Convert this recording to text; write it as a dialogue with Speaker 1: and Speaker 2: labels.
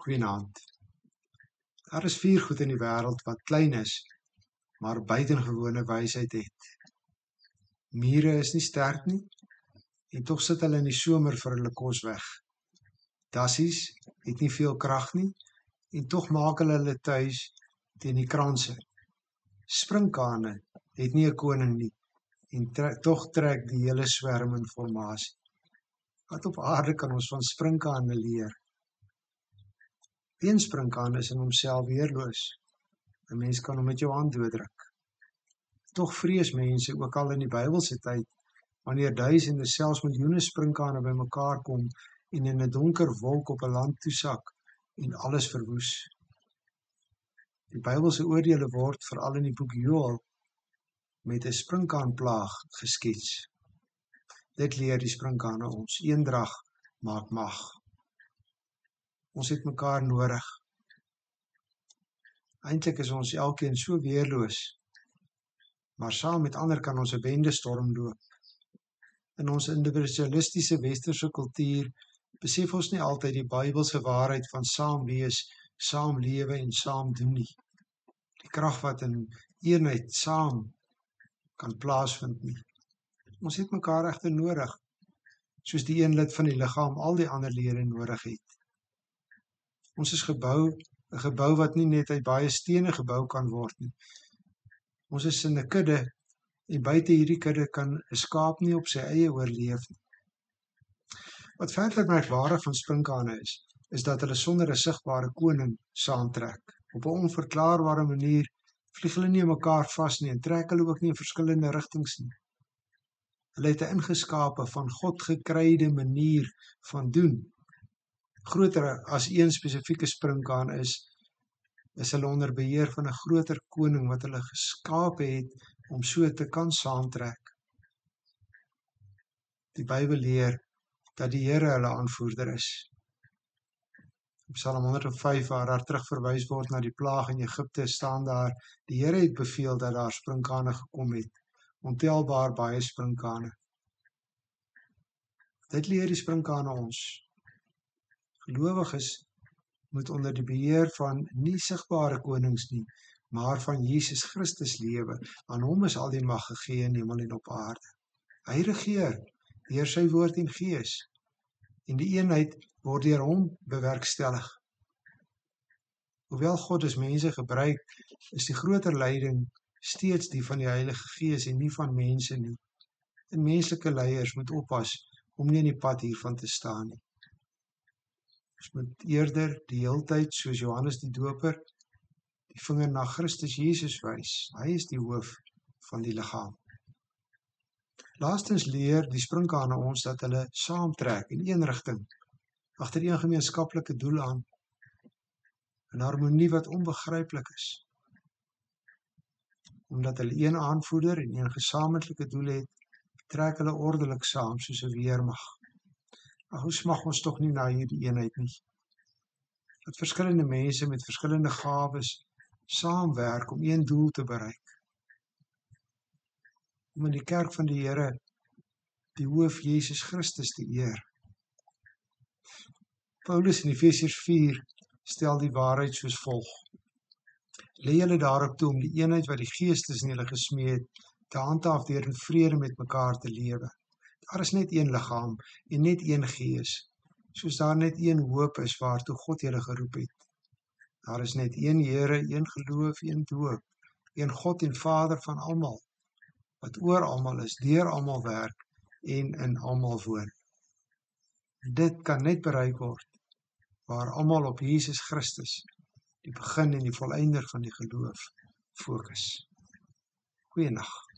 Speaker 1: Goeienaand. Daar is 4 goed in die wêreld wat klein is, maar buitengewone wysheid het. Mure is nie sterk nie, en tog sit hulle in die somer vir hulle kos weg. Dassies het nie veel krag nie, en tog maak hulle tuis teen die kranse. Sprinkane het nie 'n koning nie, en tog trek die hele swerm in formasie. Wat op aarde kan ons van sprinkane leer? Een sprinkaan is in homself weerloos. 'n Mens kan hom met jou hand dooddruk. Tog vrees mense, ook al in die Bybelse tyd, wanneer duisende, selfs miljoene sprinkane bymekaar kom en in 'n donker wolk op 'n land toesak en alles verwoes. Die Bybelse oordeele word, veral in die boek Joël, met 'n sprinkaanplaag geskets. Dit leer die sprinkane ons: eendrag maak mag. Ons het mekaar nodig. Eintlik is ons elkeen so weerloos, maar saam met ander kan ons 'n wendestorm loop. In ons individualistiese westerse kultuur besef ons nie altyd die Bybelse waarheid van saam wees, saam lewe en saam doen nie. Die krag wat in eenheid saam kan plaasvind nie. Ons het mekaar egter nodig, soos die een lid van die liggaam al die ander lede nodig het. Ons is 'n gebou wat nie net uit baie stene gebou kan word nie. Ons is in 'n kudde, en buite hierdie kudde kan 'n skaap nie op sy eie oorleef nie. Wat verder merkwaardig van sprinkane is dat hulle sonder 'n sigbare koning saamtrek. Op 'n onverklaarbare manier vlieg hulle nie mekaar vas nie en trek hulle ook nie in verskillende rigtings nie. Hulle het 'n ingeskape, van God gekryde manier van doen. Groter as een spesifieke sprinkaan is hulle onder beheer van 'n groter koning wat hulle geskape het om so te kan saamtrek. Die Bybel leer dat die Here hulle aanvoerder is. In Psalm 105, waar daar terugverwys word na die plaag in Egipte, staan daar: die Here het beveel dat daar sprinkane gekom het, ontelbaar baie sprinkane. Dit leer die sprinkane ons. Gelowiges moet onder die beheer van nie sigbare konings nie, maar van Jesus Christus lewe. Aan hom is al die mag gegee in hemel en op aarde. Hy regeer deur sy woord en gees, en die eenheid word deur hom bewerkstellig. Hoewel God as mense gebruik, is die groter leiding steeds die van die Heilige Gees en nie van mense nie. En menslike leiers moet oppas om nie in die pad hiervan te staan nie. Ons moet eerder die heeltyd, soos Johannes die Doper, die vinger na Christus Jesus wys. Hy is die hoof van die liggaam. Laastens leer die sprinkane ons dat hulle saamtrek in een rigting, agter een gemeenskaplike doel aan, 'n harmonie wat onbegryplik is. Omdat hulle een aanvoerder en een gesamentlike doel het, trek hulle ordelik saam soos 'n weermag. Hoe smag ons tog nie na hierdie eenheid nie? Dat verskillende mense met verskillende gawes saamwerk om een doel te bereik. Om in die kerk van die Here die hoof Jesus Christus te eer. Paulus in Efesiërs 4 stel die waarheid soos volg: lê julle daarop toe om die eenheid wat die Gees tussen julle gesmee het, te handhaaf deur in vrede met mekaar te lewe. Daar is net een liggaam en net een Gees, soos daar net een hoop is waartoe God julle geroep het. Daar is net een Here, een geloof, een doop, een God en Vader van almal, wat oor almal is, deur almal werk en in almal woon. Dit kan net bereik word waar almal op Jesus Christus, die begin en die volëinder van die geloof, fokus. Goeienaand.